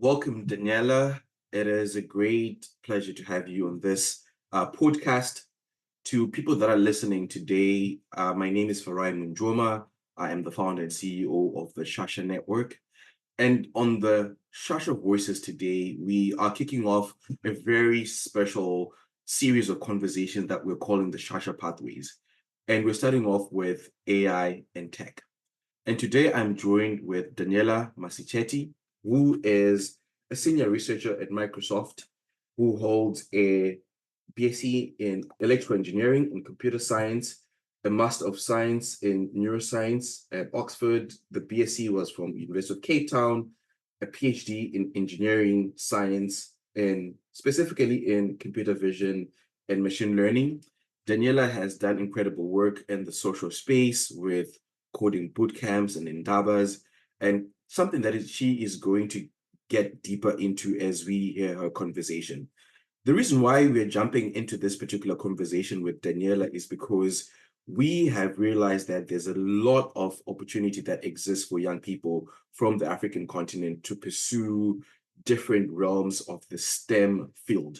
Welcome, Daniela. It is a great pleasure to have you on this podcast. To people that are listening today, my name is Farai Munjoma. I am the founder and CEO of the Shasha Network. And on the Shasha Voices today, we are kicking off a very special series of conversations that we're calling the Shasha Pathways. And we're starting off with AI and tech. And today I'm joined with Daniela Massiceti, who is a senior researcher at Microsoft, who holds a BSc in electrical engineering and computer science, a Master of Science in Neuroscience at Oxford. The BSc was from University of Cape Town, a PhD in engineering science, and specifically in computer vision and machine learning. Daniela has done incredible work in the social space with coding boot camps and Indabas, and something that she is going to get deeper into as we hear her conversation. The reason why we're jumping into this particular conversation with Daniela is because we have realized that there's a lot of opportunity that exists for young people from the African continent to pursue different realms of the STEM field.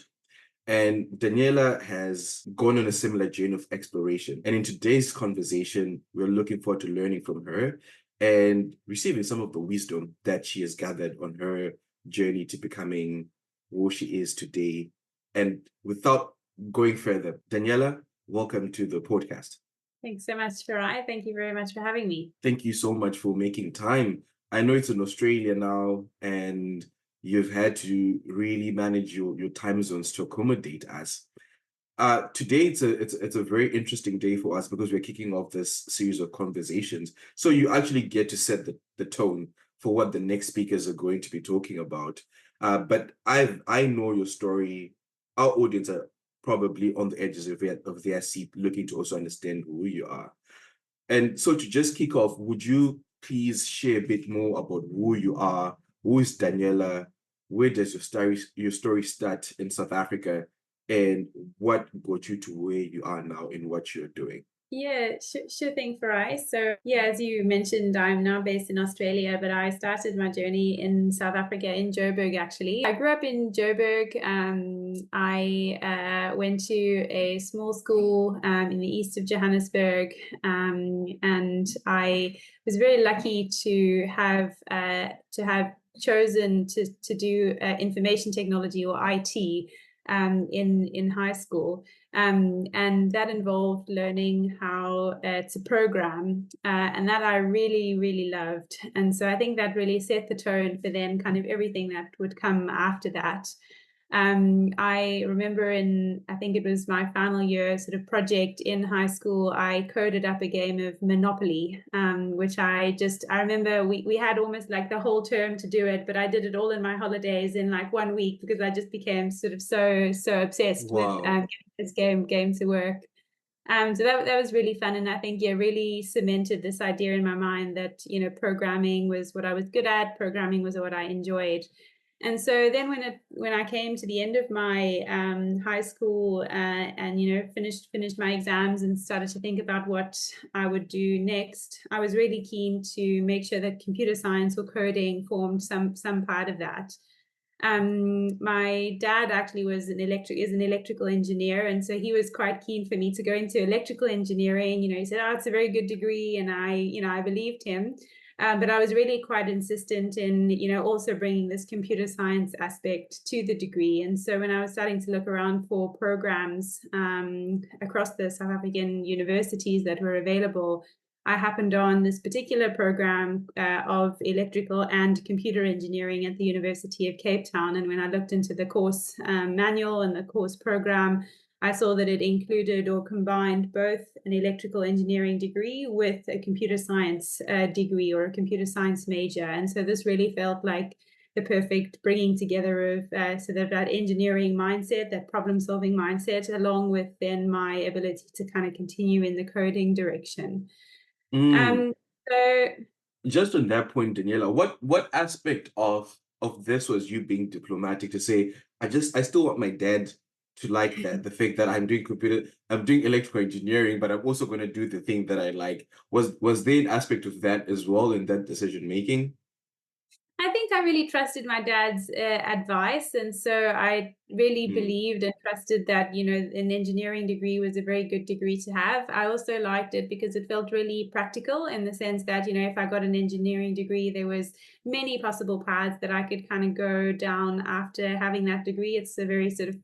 And Daniela has gone on a similar journey of exploration. And in today's conversation, we're looking forward to learning from her and receiving some of the wisdom that she has gathered on her journey to becoming who she is today. And without going further, Daniela, welcome to the podcast. Thanks so much, Farai. Thank you very much for having me. Thank you so much for making time. I know it's in Australia now, and you've had to really manage your time zones to accommodate us. Today it's a very interesting day for us because we're kicking off this series of conversations. So you actually get to set the tone for what the next speakers are going to be talking about. But I know your story. Our audience are probably on the edges of their seat, looking to also understand who you are. And so to just kick off, would you please share a bit more about who you are? Who is Daniela? Where does your story start in South Africa? And what got you to where you are now in what you're doing? Yeah, sure thing, Farai. So, yeah, as you mentioned, I'm now based in Australia, but I started my journey in South Africa, in Joburg, actually. I grew up in Joburg. I went to a small school in the east of Johannesburg, and I was very lucky to have chosen to do information technology, or IT, in high school. And that involved learning how to program, and that I really, really loved. And so I think that really set the tone for then kind of everything that would come after that. I remember I think it was my final year sort of project in high school, I coded up a game of Monopoly, which I remember we had almost like the whole term to do it, but I did it all in my holidays in like 1 week because I just became sort of so obsessed with this game to work. So that was really fun, and I think really cemented this idea in my mind that programming was what I was good at, programming was what I enjoyed. And so then when I came to the end of my high school and finished my exams and started to think about what I would do next, I was really keen to make sure that computer science or coding formed some part of that. My dad actually is an electrical engineer, and so he was quite keen for me to go into electrical engineering. He said, "Oh, it's a very good degree," and I believed him. But I was really quite insistent in, also bringing this computer science aspect to the degree. And so when I was starting to look around for programs across the South African universities that were available, I happened on this particular program of electrical and computer engineering at the University of Cape Town. And when I looked into the course manual and the course program, I saw that it included or combined both an electrical engineering degree with a computer science degree or a computer science major. And so this really felt like the perfect bringing together of sort of that engineering mindset, that problem solving mindset, along with then my ability to kind of continue in the coding direction. So just on that point, Daniela, what aspect of this was you being diplomatic to say, I still want my dad to like that, the fact that I'm doing electrical engineering, but I'm also going to do the thing that I like. Was there an aspect of that as well in that decision making? I think I really trusted my dad's advice, and so I really Mm, believed and trusted that, you know, an engineering degree was a very good degree to have. I also liked it because it felt really practical in the sense that, you know, if I got an engineering degree, there was many possible paths that I could kind of go down after having that degree. It's a very sort of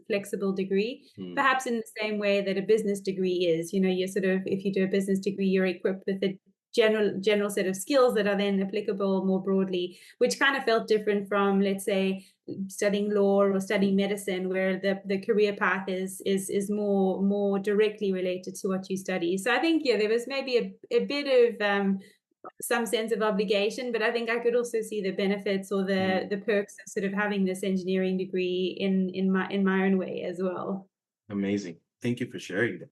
flexible degree, mm, perhaps in the same way that a business degree is. You know, you're sort of, if you do a business degree, you're equipped with a general set of skills that are then applicable more broadly, which kind of felt different from, let's say, studying law or studying medicine, where the career path is more directly related to what you study. So I think, yeah, there was maybe a bit of some sense of obligation, but I think I could also see the benefits or mm. the perks of sort of having this engineering degree in my own way as well. Amazing. Thank you for sharing that.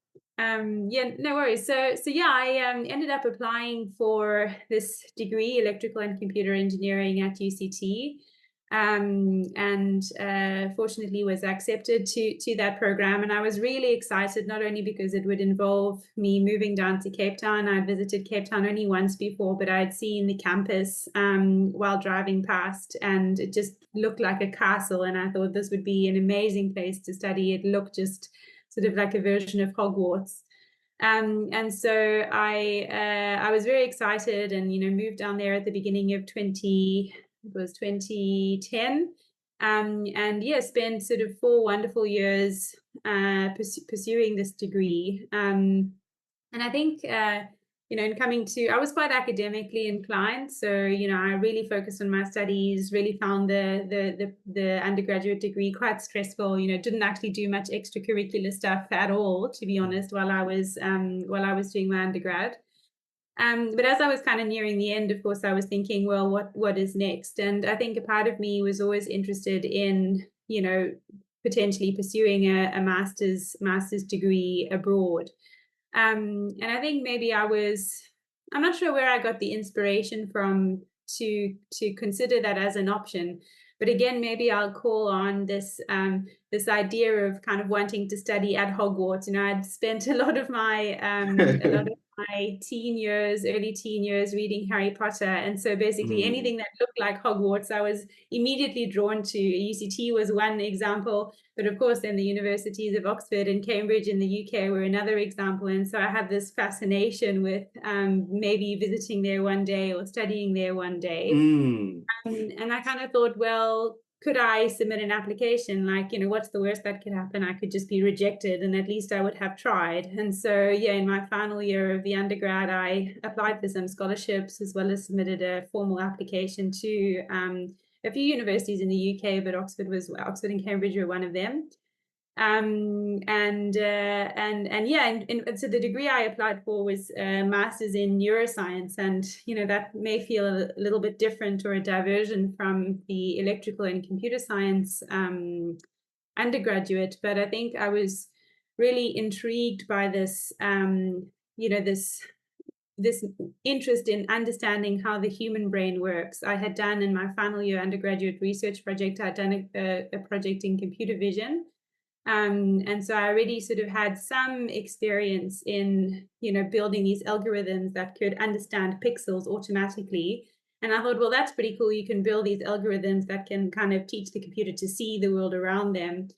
Yeah, no worries. So yeah, I ended up applying for this degree, electrical and computer engineering at UCT, and fortunately was accepted to that program. And I was really excited, not only because it would involve me moving down to Cape Town. I'd visited Cape Town only once before, but I'd seen the campus while driving past, and it just looked like a castle. And I thought this would be an amazing place to study. It looked just sort of like a version of Hogwarts. And so I was very excited, and, you know, moved down there at the beginning of 2010. And yeah, spent sort of 4 wonderful years pursuing this degree. And I think, you know, in coming to, I was quite academically inclined. So, you know, I really focused on my studies, really found the undergraduate degree quite stressful, you know, didn't actually do much extracurricular stuff at all, to be Mm. honest, while I was doing my undergrad. But as I was kind of nearing the end, of course, I was thinking, well, what is next? And I think a part of me was always interested in, you know, potentially pursuing a master's degree abroad. And I think maybe I'm not sure where I got the inspiration from to consider that as an option. But again, maybe I'll call on this idea of kind of wanting to study at Hogwarts. You know, I'd spent a lot of my early teen years reading Harry Potter. And so basically Mm, anything that looked like Hogwarts, I was immediately drawn to. UCT was one example, but of course, then the universities of Oxford and Cambridge in the UK were another example. And so I had this fascination with maybe visiting there one day or studying there one day. mm. And I kind of thought, well, could I submit an application? Like, you know, what's the worst that could happen? I could just be rejected, and at least I would have tried. And so, yeah, in my final year of the undergrad, I applied for some scholarships as well as submitted a formal application to a few universities in the UK, but Oxford and Cambridge were one of them. And yeah, and so the degree I applied for was a master's in neuroscience, and, you know, that may feel a little bit different or a diversion from the electrical and computer science undergraduate, but I think I was really intrigued by this, you know, this interest in understanding how the human brain works. I had done in my final year undergraduate research project, I'd done a project in computer vision. And so I already sort of had some experience in, you know, building these algorithms that could understand pixels automatically. And I thought, well, that's pretty cool. You can build these algorithms that can kind of teach the computer to see the world around them.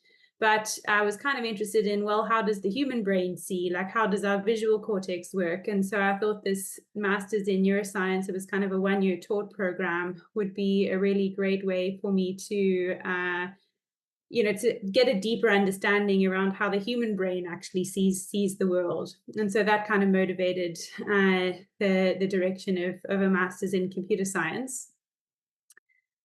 But I was kind of interested in, well, how does the human brain see? Like, how does our visual cortex work? And so I thought this master's in neuroscience, it was kind of a 1 year taught program, would be a really great way for me to you know, to get a deeper understanding around how the human brain actually sees the world. And so that kind of motivated the direction of a master's in computer science.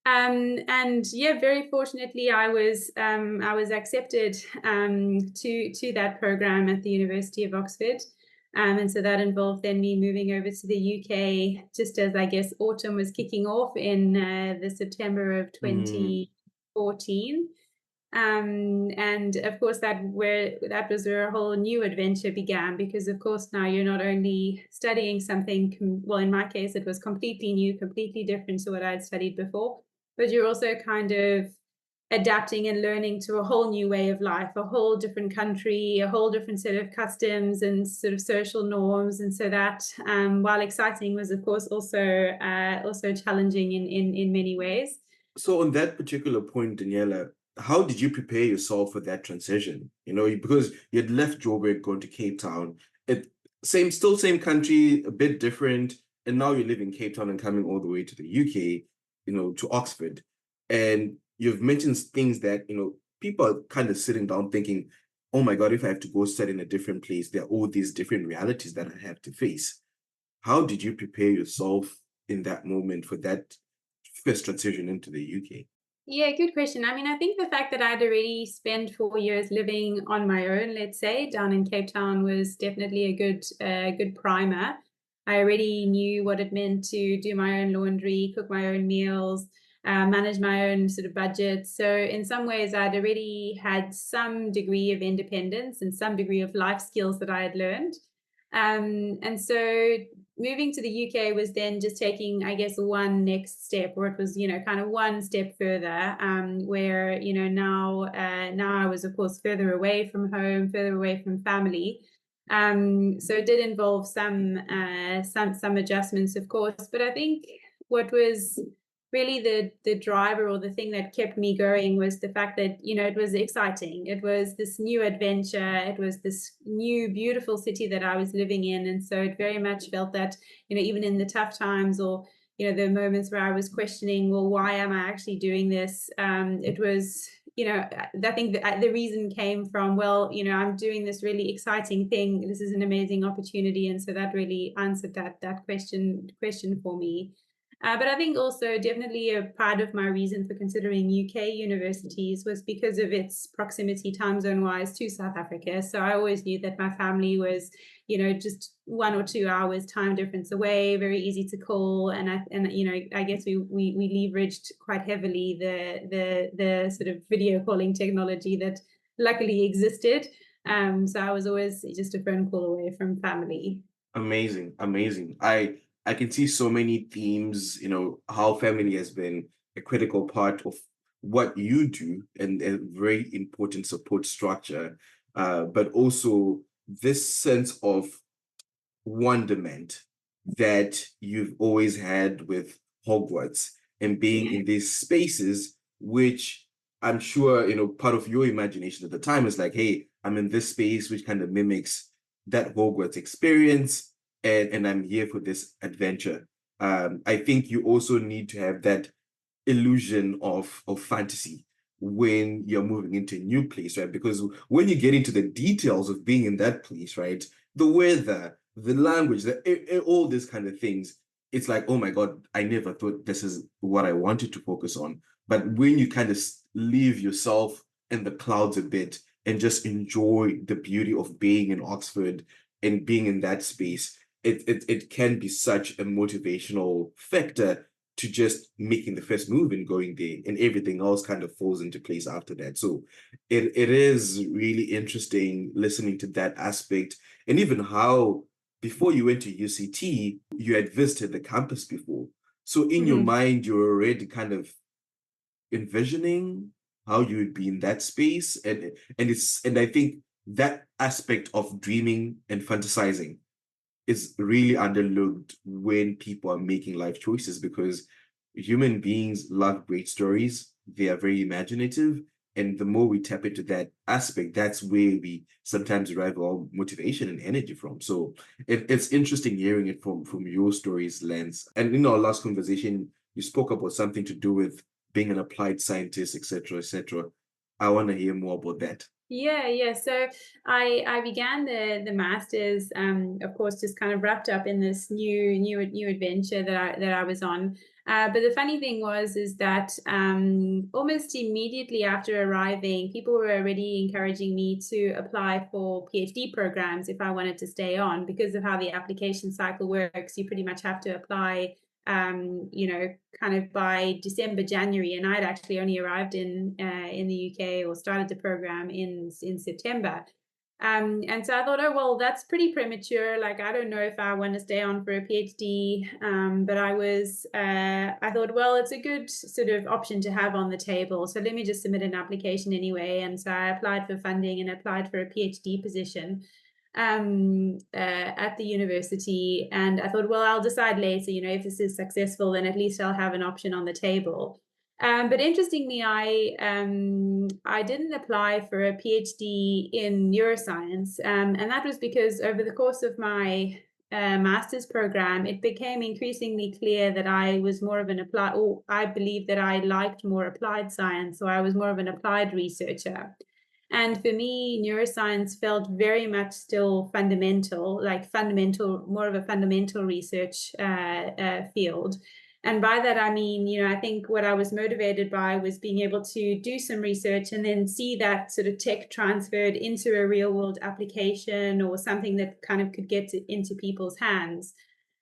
And yeah, very fortunately, I was accepted to that program at the University of Oxford. And so that involved then me moving over to the UK just as, I guess, autumn was kicking off in the September of Mm, 2014. And of course that was where a whole new adventure began, because of course now you're not only studying something, well, in my case it was completely new, completely different to what I'd studied before, but you're also kind of adapting and learning to a whole new way of life, a whole different country, a whole different set of customs and sort of social norms. And so that, while exciting, was of course also challenging in many ways. So on that particular point, Daniela, how did you prepare yourself for that transition? Because you had left Joburg, gone to Cape Town. Still same country, a bit different, and now you live in Cape Town and coming all the way to the UK, to Oxford. And you've mentioned things that, people are kind of sitting down thinking, oh my God, if I have to go study in a different place, there are all these different realities that I have to face. How did you prepare yourself in that moment for that first transition into the UK? Yeah, good question. I mean, I think the fact that I'd already spent 4 years living on my own, let's say, down in Cape Town was definitely a good primer. I already knew what it meant to do my own laundry, cook my own meals, manage my own sort of budget. So in some ways, I'd already had some degree of independence and some degree of life skills that I had learned. And so moving to the UK was then just taking, I guess, one next step, or it was, kind of one step further, where, now I was, of course, further away from home, further away from family. So it did involve some adjustments, of course, but I think what was really the driver or the thing that kept me going was the fact that it was exciting. It was this new adventure. It was this new beautiful city that I was living in, and so it very much felt that even in the tough times, or the moments where I was questioning, well, why am I actually doing this, it was I think the reason came from, well, I'm doing this really exciting thing. This is an amazing opportunity, and so that really answered that question for me. But I think also definitely a part of my reason for considering UK universities was because of its proximity time zone wise to South Africa. So I always knew that my family was, just 1 or 2 hours time difference away, very easy to call. And I guess we leveraged quite heavily the sort of video calling technology that luckily existed. So I was always just a phone call away from family. Amazing, amazing. I can see so many themes, how family has been a critical part of what you do and a very important support structure. But also this sense of wonderment that you've always had with Hogwarts and being in these spaces, which I'm sure, part of your imagination at the time is like, hey, I'm in this space which kind of mimics that Hogwarts experience, and I'm here for this adventure. I think you also need to have that illusion of fantasy when you're moving into a new place, right? Because when you get into the details of being in that place, right, the weather, the language, all these kind of things, it's like, oh my God, I never thought this is what I wanted to focus on. But when you kind of leave yourself in the clouds a bit and just enjoy the beauty of being in Oxford and being in that space, it can be such a motivational factor to just making the first move and going there, and everything else kind of falls into place after that. So it is really interesting listening to that aspect, and even how before you went to UCT, you had visited the campus before. So in your Mhm. mind, you're already kind of envisioning how you would be in that space. And I think that aspect of dreaming and fantasizing is really underlooked when people are making life choices, because human beings love great stories. They are very imaginative. And the more we tap into that aspect, that's where we sometimes derive our motivation and energy from. So it's interesting hearing it from your story's lens. And in our last conversation, you spoke about something to do with being an applied scientist, etc., etc. I want to hear more about that. Yeah. So I began the masters, of course, just kind of wrapped up in this new adventure that I was on. But the funny thing is that almost immediately after arriving, people were already encouraging me to apply for PhD programs if I wanted to stay on, because of how the application cycle works. You pretty much have to apply kind of by December, January, and I'd actually only arrived in the UK or started the program in September. And so I thought, oh, well, that's pretty premature. Like, I don't know if I want to stay on for a PhD. But I thought, well, it's a good sort of option to have on the table. So let me just submit an application anyway. And so I applied for funding and applied for a PhD position at the university. And I thought, well, I'll decide later, if this is successful, then at least I'll have an option on the table. But interestingly, I didn't apply for a PhD in neuroscience, and that was because over the course of my master's program, it became increasingly clear that I was more of an applied, or I believe that I liked more applied science, so I was more of an applied researcher. And for me, neuroscience felt very much still fundamental, more of a fundamental research field. And by that, I mean, I think what I was motivated by was being able to do some research and then see that sort of tech transferred into a real world application or something that kind of could get into people's hands.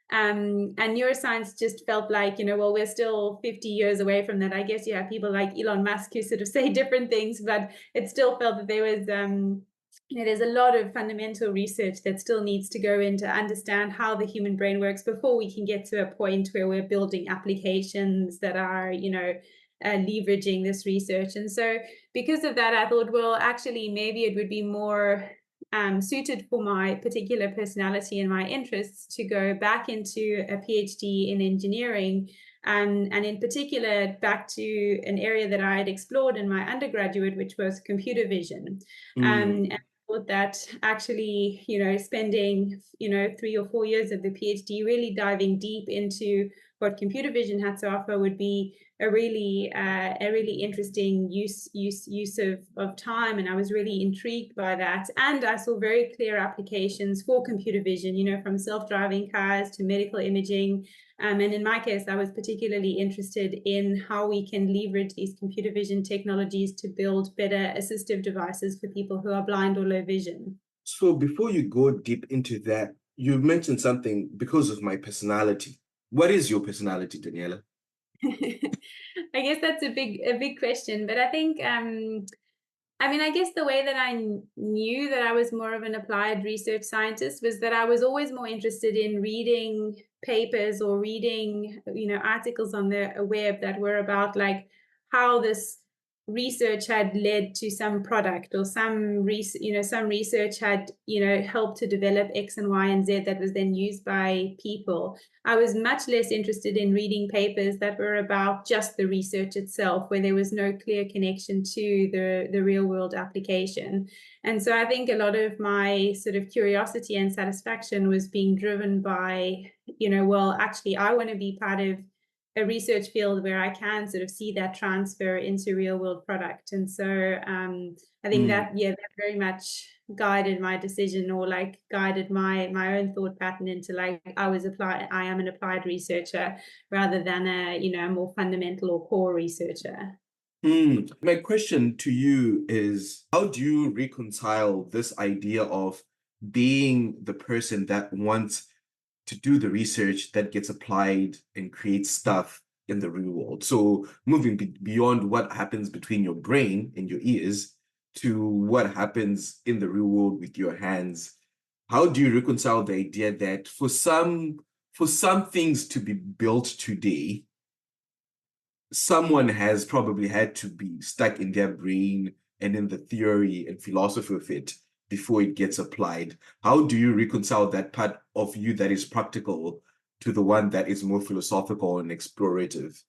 And neuroscience just felt like, well, we're still 50 years away from that. I guess you have people like Elon Musk who sort of say different things, but it still felt that there was, there's a lot of fundamental research that still needs to go in to understand how the human brain works before we can get to a point where we're building applications that are, leveraging this research. And so because of that, I thought, well, actually, maybe it would be more suited for my particular personality and my interests to go back into a PhD in engineering, and in particular back to an area that I had explored in my undergraduate, which was computer vision. And I thought that actually, spending, 3 or 4 years of the PhD really diving deep into what computer vision had to offer would be a really interesting use of time, and I was really intrigued by that. And I saw very clear applications for computer vision, from self-driving cars to medical imaging. And in my case, I was particularly interested in how we can leverage these computer vision technologies to build better assistive devices for people who are blind or low vision. So before you go deep into that, you mentioned something because of my personality. What is your personality, Daniela? I guess that's a big question, but I think I guess the way that I knew that I was more of an applied research scientist was that I was always more interested in reading papers or reading, articles on the web that were about like how this research had led to some product, or some research had, helped to develop X and Y and Z that was then used by people. I was much less interested in reading papers that were about just the research itself, where there was no clear connection to the real world application. And so I think a lot of my sort of curiosity and satisfaction was being driven by, well, actually, I want to be part of a research field where I can sort of see that transfer into real world product. And so I think that very much guided my decision, or like guided my own thought pattern into like I am an applied researcher rather than a more fundamental or core researcher. My question to you is, how do you reconcile this idea of being the person that wants to do the research that gets applied and creates stuff in the real world? So moving beyond what happens between your brain and your ears to what happens in the real world with your hands. How do you reconcile the idea that for some things to be built today, someone has probably had to be stuck in their brain and in the theory and philosophy of it before it gets applied? How do you reconcile that part of you that is practical to the one that is more philosophical and explorative?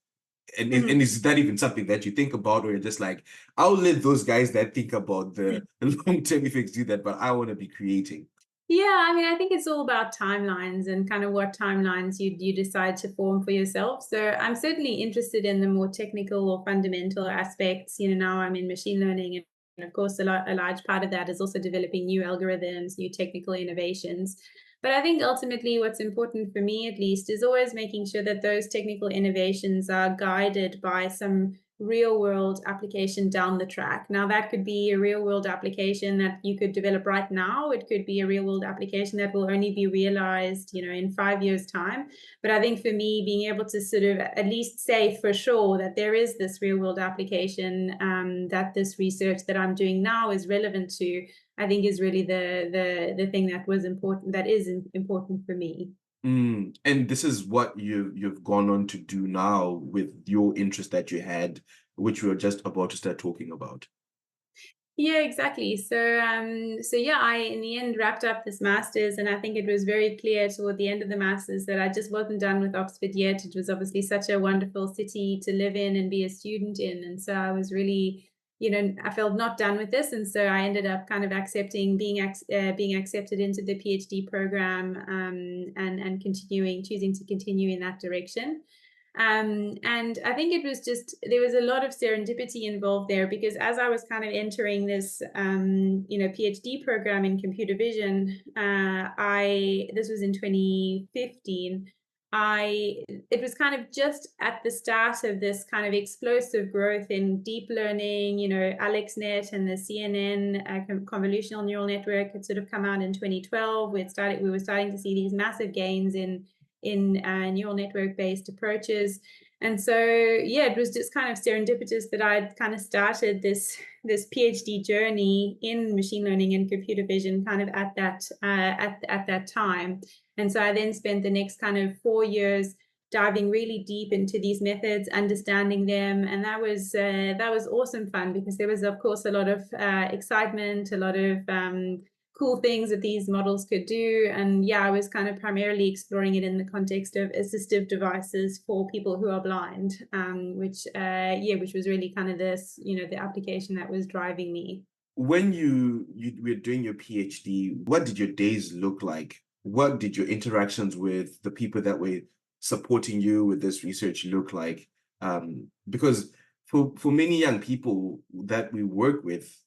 And is that even something that you think about, or you're just like, I'll let those guys that think about the long-term effects do that, but I want to be creating? Yeah, I think it's all about timelines and kind of what timelines you decide to form for yourself. So I'm certainly interested in the more technical or fundamental aspects. Now I'm in machine learning, and of course, a large part of that is also developing new algorithms, new technical innovations. But I think ultimately what's important for me, at least, is always making sure that those technical innovations are guided by some real world application down the track. Now, that could be a real world application that you could develop right now. It could be a real world application that will only be realized, in 5 years' time. But I think for me, being able to sort of at least say for sure that there is this real world application, that this research that I'm doing now is relevant to, I think is really the thing that was important, that is important for me. And this is what you've gone on to do now with your interest that you had, which we were just about to start talking about. Yeah, exactly. So yeah, I in the end wrapped up this master's, and I think it was very clear toward the end of the master's that I just wasn't done with Oxford yet. It was obviously such a wonderful city to live in and be a student in, and so I was really, I felt not done with this, and so I ended up kind of accepting being accepted into the PhD program, and choosing to continue in that direction. And I think it was just, there was a lot of serendipity involved there, because as I was kind of entering this, PhD program in computer vision, this was in 2015. It was kind of just at the start of this kind of explosive growth in deep learning, AlexNet and the CNN, convolutional neural network had sort of come out in 2012. We were starting to see these massive gains in neural network based approaches. And so, yeah, it was just kind of serendipitous that I'd kind of started this PhD journey in machine learning and computer vision kind of at that time. And so I then spent the next kind of 4 years diving really deep into these methods, understanding them, and that was awesome fun, because there was, of course, a lot of excitement, a lot of cool things that these models could do. And yeah, I was kind of primarily exploring it in the context of assistive devices for people who are blind, which was really kind of the application that was driving me. When you were doing your PhD, what did your days look like? What did your interactions with the people that were supporting you with this research look like? Because for many young people that we work with,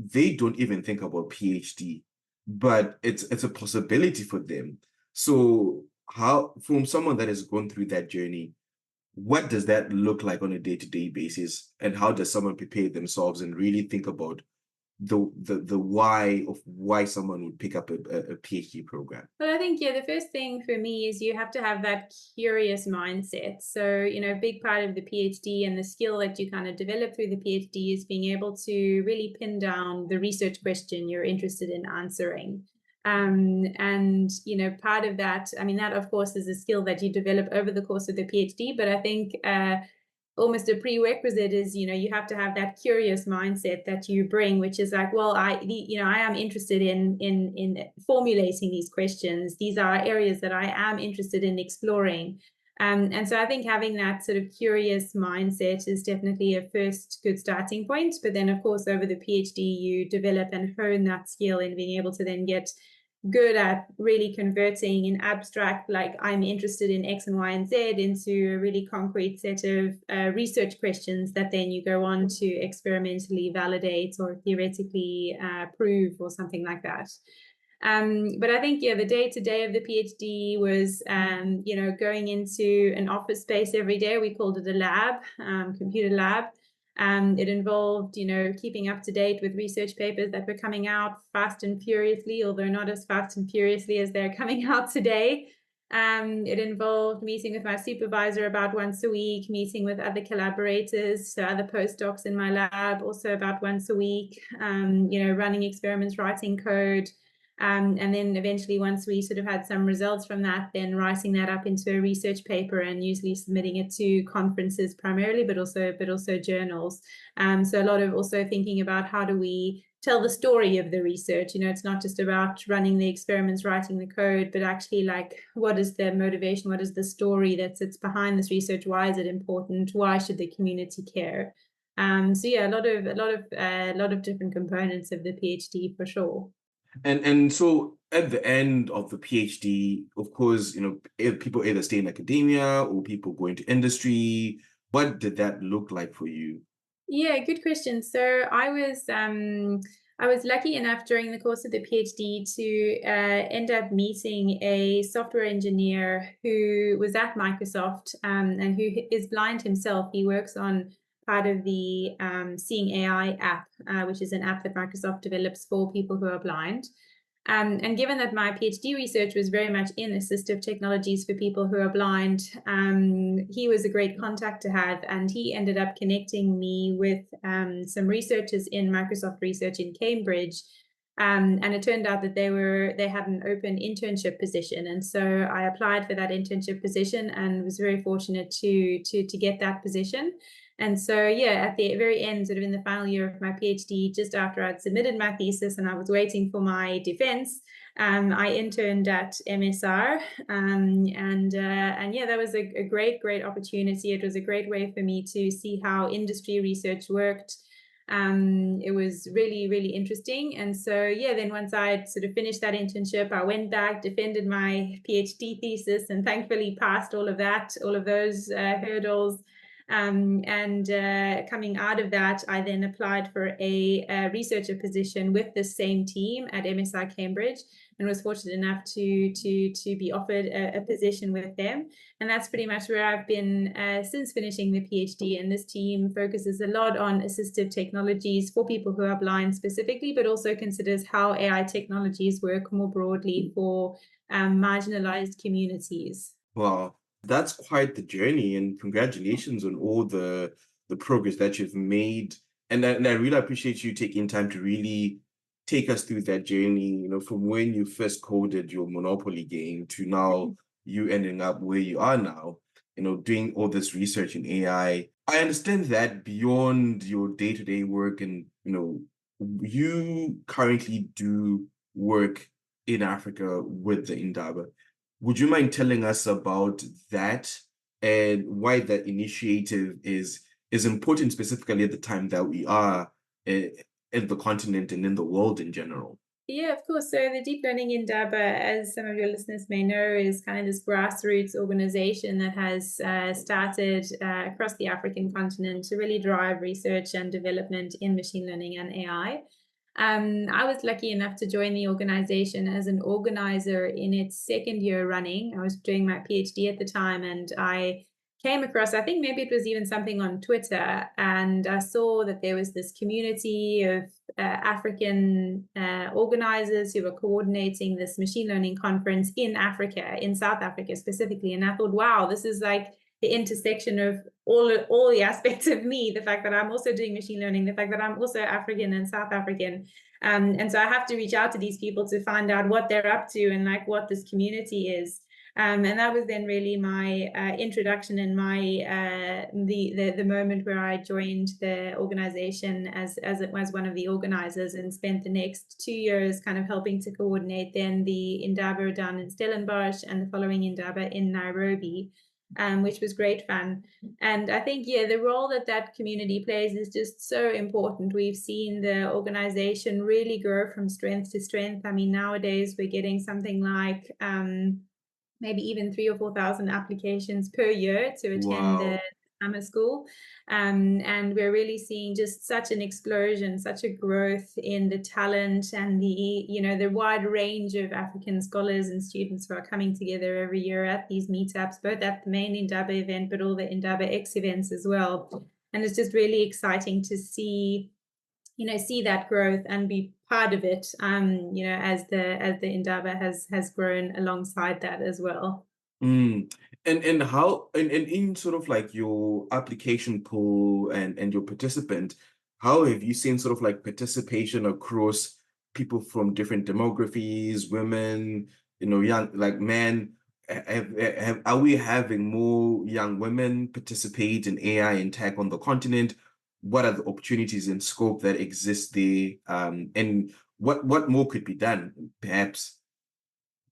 they don't even think about PhD, but it's a possibility for them. So how, from someone that has gone through that journey, what does that look like on a day-to-day basis? And how does someone prepare themselves and really think about the why of why someone would pick up a PhD program? Well, I think, yeah, the first thing for me is you have to have that curious mindset. So, a big part of the PhD and the skill that you kind of develop through the PhD is being able to really pin down the research question you're interested in answering. And, part of that, I mean, that, of course, is a skill that you develop over the course of the PhD, but I think almost a prerequisite is, you have to have that curious mindset that you bring, which is like, well, I am interested in formulating these questions. These are areas that I am interested in exploring. And so I think having that sort of curious mindset is definitely a first good starting point. But then, of course, over the PhD, you develop and hone that skill in being able to then get good at really converting an abstract, like I'm interested in X and Y and Z, into a really concrete set of research questions that then you go on to experimentally validate or theoretically prove or something like that. But I think, yeah, the day-to-day of the PhD was, going into an office space every day. We called it a lab, computer lab. It involved, keeping up to date with research papers that were coming out fast and furiously, although not as fast and furiously as they're coming out today. It involved meeting with my supervisor about once a week, meeting with other collaborators, so other postdocs in my lab, also about once a week, running experiments, writing code. And then eventually, once we sort of had some results from that, then writing that up into a research paper and usually submitting it to conferences primarily, but also journals. So a lot of also thinking about how do we tell the story of the research. It's not just about running the experiments, writing the code, but actually, like, what is the motivation? What is the story that sits behind this research? Why is it important? Why should the community care? So yeah, a lot of different components of the PhD for sure. And so at the end of the PhD, of course, people either stay in academia or people go into industry. What did that look like for you? Yeah, good question. So I was lucky enough during the course of the PhD to end up meeting a software engineer who was at Microsoft, and who is blind himself. He works on part of the Seeing AI app, which is an app that Microsoft develops for people who are blind. And given that my PhD research was very much in assistive technologies for people who are blind, he was a great contact to have, and he ended up connecting me with some researchers in Microsoft Research in Cambridge. And it turned out that they had an open internship position, and so I applied for that internship position and was very fortunate to get that position. And so, yeah, at the very end, sort of in the final year of my PhD, just after I'd submitted my thesis and I was waiting for my defense, I interned at MSR. And yeah, that was a great opportunity. It was a great way for me to see how industry research worked. It was really interesting. And so, yeah, then once I'd sort of finished that internship, I went back, defended my PhD thesis, and thankfully passed all of those hurdles. Coming out of that, I then applied for a researcher position with the same team at MSI Cambridge, and was fortunate enough to be offered a position with them. And that's pretty much where I've been since finishing the PhD. And this team focuses a lot on assistive technologies for people who are blind specifically, but also considers how AI technologies work more broadly for marginalized communities. Wow, that's quite the journey, and congratulations on all the progress that you've made. And I really appreciate you taking time to really take us through that journey, from when you first coded your Monopoly game to now you ending up where you are now, doing all this research in AI. I understand that beyond your day-to-day work, and you currently do work in Africa with the Indaba. Would you mind telling us about that and why that initiative is important, specifically at the time that we are in the continent and in the world in general? Yeah, of course. So the Deep Learning Indaba, as some of your listeners may know, is kind of this grassroots organization that has started across the African continent to really drive research and development in machine learning and AI. I was lucky enough to join the organization as an organizer in its second year running. I was doing my PhD at the time, and I came across, I think maybe it was even something on Twitter, and I saw that there was this community of African organizers who were coordinating this machine learning conference in Africa, in South Africa specifically. And I thought, wow, this is like the intersection of all the aspects of me, the fact that I'm also doing machine learning, the fact that I'm also African and South African. And so I have to reach out to these people to find out what they're up to and like what this community is. And that was then really my introduction and my the moment where I joined the organization as it was one of the organizers, and spent the next 2 years kind of helping to coordinate then the Indaba down in Stellenbosch and the following Indaba in Nairobi. Which was great fun. And I think, yeah, the role that community plays is just so important. We've seen the organization really grow from strength to strength. I mean, nowadays we're getting something like maybe even 3,000 or 4,000 applications per year to attend the summer school. And we're really seeing just such an explosion, such a growth in the talent and the wide range of African scholars and students who are coming together every year at these meetups, both at the main Indaba event, but all the Indaba X events as well. And it's just really exciting to see that growth and be part of it, as the Indaba has grown alongside that as well. And how and in sort of like your application pool and your participant, how have you seen sort of like participation across people from different demographies, women, young, like men? Are we having more young women participate in AI and tech on the continent? What are the opportunities and scope that exist there? And what more could be done, perhaps?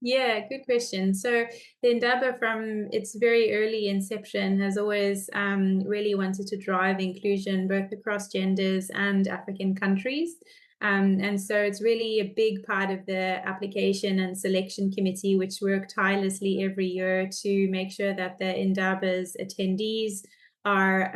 Yeah, good question. So the Indaba, from its very early inception, has always really wanted to drive inclusion both across genders and African countries. And so it's really a big part of the application and selection committee, which work tirelessly every year to make sure that the Indaba's attendees are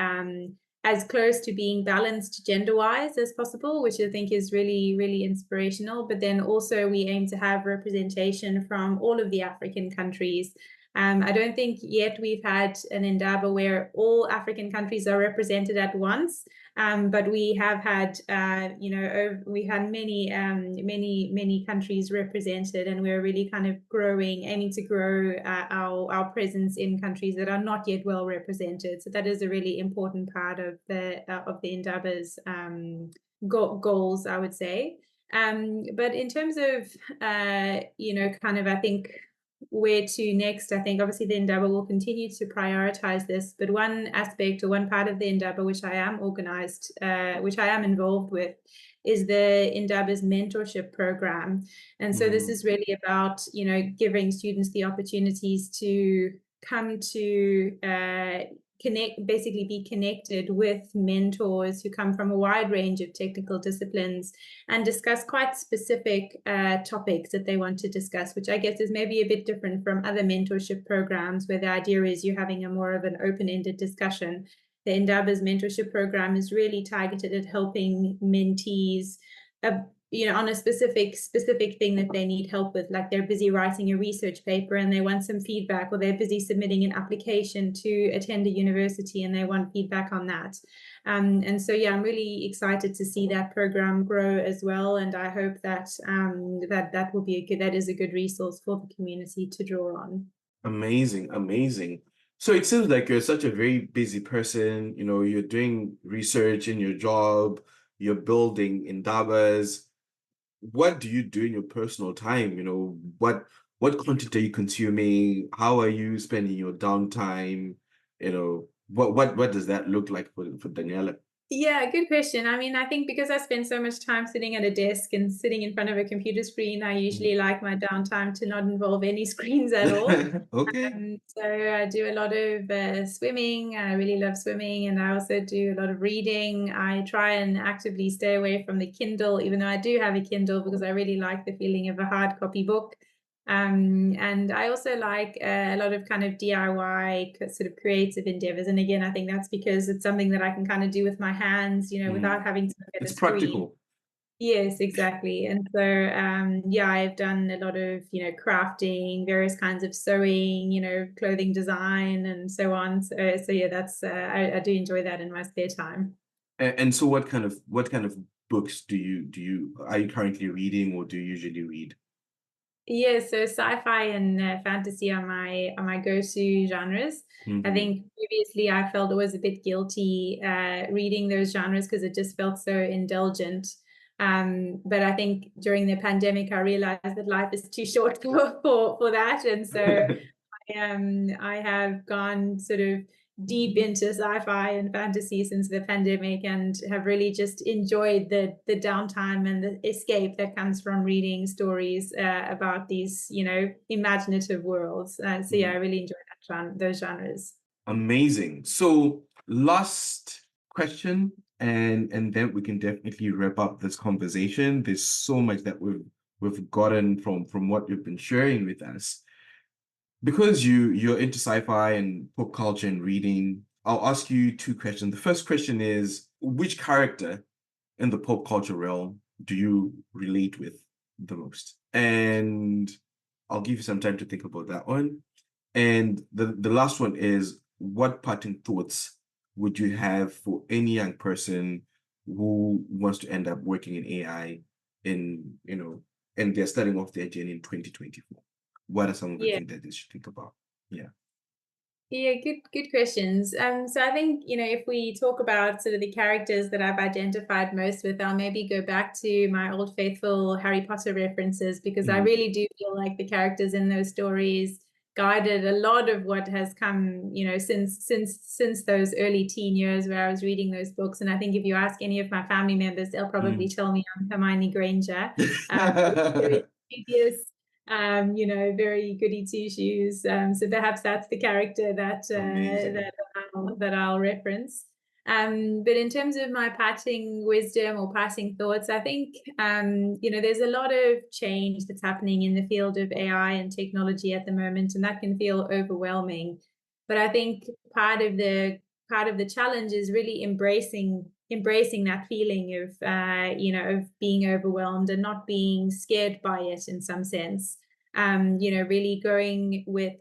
as close to being balanced gender-wise as possible, which I think is really inspirational. But then also we aim to have representation from all of the African countries. I don't think yet we've had an Indaba where all African countries are represented at once. But we have had, we had many countries represented, and we're really kind of aiming to grow our presence in countries that are not yet well represented. So that is a really important part of the Indaba's goals, I would say. But in terms of, I think where to next, I think obviously the Indaba will continue to prioritize this, but one aspect or one part of the Indaba which I am which I am involved with, is the Indaba's mentorship program. And so this is really about, giving students the opportunities to come to basically be connected with mentors who come from a wide range of technical disciplines and discuss quite specific topics that they want to discuss, which I guess is maybe a bit different from other mentorship programs where the idea is you're having a more of an open-ended discussion. The Indaba's mentorship program is really targeted at helping mentees on a specific thing that they need help with, like they're busy writing a research paper and they want some feedback, or they're busy submitting an application to attend a university and they want feedback on that. And so, yeah, I'm really excited to see that program grow as well. And I hope that that will be that is a good resource for the community to draw on. Amazing, amazing. So it seems like you're such a very busy person. You're doing research in your job, you're building Indabas. What do you do in your personal time? What content are you consuming? How are you spending your downtime? What does that look like for Daniela? Yeah, good question. I mean, I think because I spend so much time sitting at a desk and sitting in front of a computer screen, I usually like my downtime to not involve any screens at all. Okay. So I do a lot of swimming. I really love swimming, and I also do a lot of reading. I try and actively stay away from the Kindle, even though I do have a Kindle, because I really like the feeling of a hard copy book. And I also like a lot of kind of DIY sort of creative endeavors. And again, I think that's because it's something that I can kind of do with my hands, without having to look at a It's screen. practical. Yes, exactly. And so, yeah, I've done a lot of, crafting, various kinds of sewing, clothing design, and so on. So yeah, that's I do enjoy that in my spare time. And so what kind of books are you currently reading, or do you usually read? Yeah, so sci-fi and fantasy are my go-to genres. I Hmm. think previously I felt always a bit guilty reading those genres because it just felt so indulgent. But I think during the pandemic, I realized that life is too short for that, and so I have gone sort of deep into sci-fi and fantasy since the pandemic, and have really just enjoyed the downtime and the escape that comes from reading stories about these, imaginative worlds. So yeah, I really enjoy those genres. Amazing. So last question, and then we can definitely wrap up this conversation. There's so much that we've gotten from what you've been sharing with us. Because you're into sci-fi and pop culture and reading, I'll ask you two questions. The first question is, which character in the pop culture realm do you relate with the most? And I'll give you some time to think about that one. And the last one is, what parting thoughts would you have for any young person who wants to end up working in AI and they're starting off their journey in 2024? What are some of the Yeah. things that they should think about? Yeah. Yeah, good questions. So I think, if we talk about sort of the characters that I've identified most with, I'll maybe go back to my old faithful Harry Potter references, because I Mm, really do feel like the characters in those stories guided a lot of what has come, since those early teen years where I was reading those books. And I think if you ask any of my family members, they'll probably mm. tell me I'm Hermione Granger. Very studious, very goody two shoes. So perhaps that's the character Amazing. that I'll reference. But in terms of my passing wisdom or passing thoughts, I think there's a lot of change that's happening in the field of AI and technology at the moment, and that can feel overwhelming. But I think part of the challenge is really embracing that feeling of of being overwhelmed and not being scared by it in some sense. really going with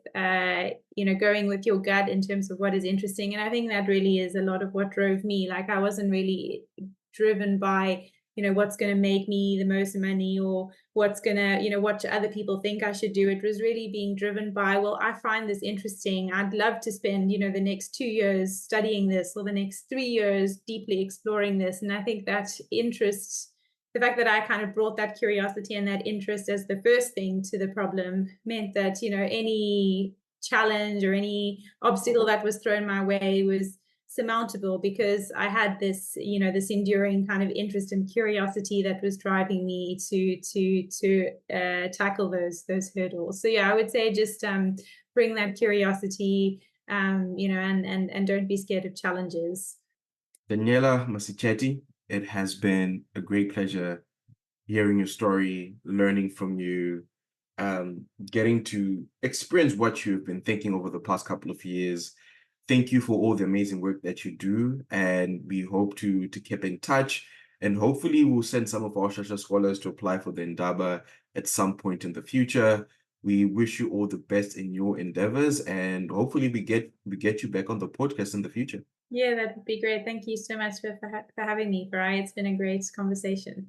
your gut in terms of what is interesting. And I think that really is a lot of what drove me. Like, I wasn't really driven by, what's going to make me the most money, or what's going to, what other people think I should do. It was really being driven by, well, I find this interesting. I'd love to spend, the next 2 years studying this, or the next 3 years deeply exploring this. And I think that interest, the fact that I kind of brought that curiosity and that interest as the first thing to the problem, meant that, any challenge or any obstacle that was thrown my way was surmountable, because I had this, this enduring kind of interest and curiosity that was driving me to tackle those hurdles. So yeah, I would say just bring that curiosity, and don't be scared of challenges. Daniela Massiceti, it has been a great pleasure hearing your story, learning from you, getting to experience what you've been thinking over the past couple of years. Thank you for all the amazing work that you do, and we hope to keep in touch. And hopefully, we'll send some of our Shasha scholars to apply for the Indaba at some point in the future. We wish you all the best in your endeavors, and hopefully, we get you back on the podcast in the future. Yeah, that would be great. Thank you so much for having me, Farai. It's been a great conversation.